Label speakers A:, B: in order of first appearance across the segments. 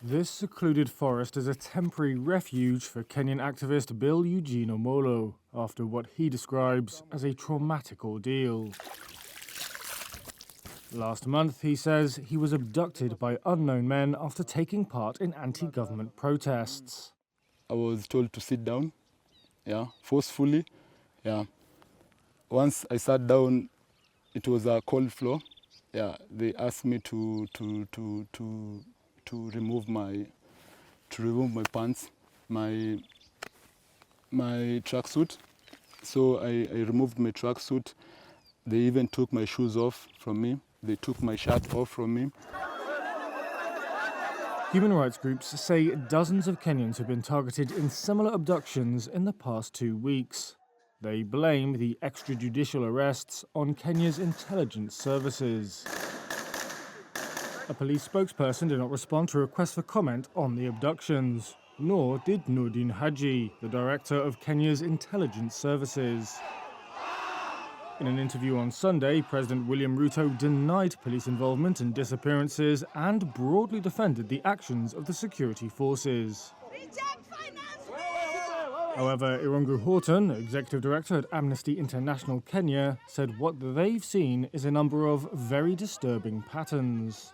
A: This secluded forest is a temporary refuge for Kenyan activist Bill Eugene Omollo after what he describes as a traumatic ordeal. Last month, he says, he was abducted by unknown men after taking part in anti-government protests.
B: I was told to sit down, forcefully. Once I sat down, it was a cold floor. They asked me to remove my pants, my tracksuit. So I removed my tracksuit. They even took my shoes off from me. They took my shirt off from me.
A: Human rights groups say dozens of Kenyans have been targeted in similar abductions in the past 2 weeks. They blame the extrajudicial arrests on Kenya's intelligence services. A police spokesperson did not respond to requests for comment on the abductions, nor did Nurdin Haji, the director of Kenya's intelligence services. In an interview on Sunday, President William Ruto denied police involvement in disappearances and broadly defended the actions of the security forces. However, Irungu Horton, executive director at Amnesty International Kenya, said what they've seen is a number of very disturbing patterns.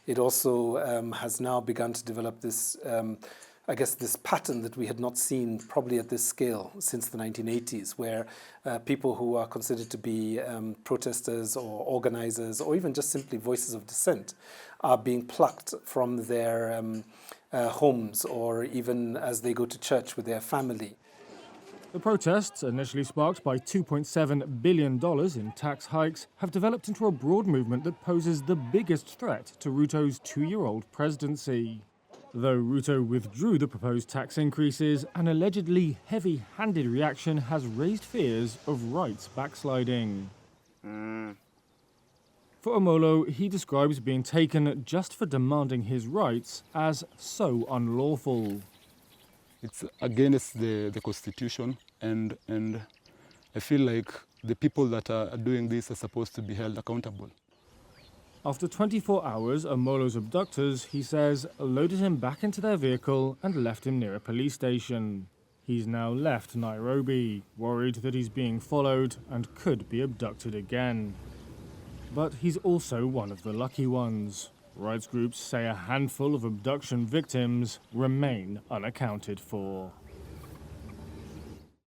C: It also has now begun to develop this, this pattern that we had not seen probably at this scale since the 1980s, where people who are considered to be protesters or organizers or even just simply voices of dissent are being plucked from their homes or even as they go to church with their family.
A: The protests, initially sparked by $2.7 billion in tax hikes, have developed into a broad movement that poses the biggest threat to Ruto's 2-year-old presidency. Though Ruto withdrew the proposed tax increases, an allegedly heavy-handed reaction has raised fears of rights backsliding. For Omollo, he describes being taken just for demanding his rights as so unlawful.
B: It's against the Constitution, and I feel like the people that are doing this are supposed to be held accountable.
A: After 24 hours, Omollo's abductors, he says, loaded him back into their vehicle and left him near a police station. He's now left Nairobi, worried that he's being followed and could be abducted again. But he's also one of the lucky ones. Rights groups say a handful of abduction victims remain unaccounted for.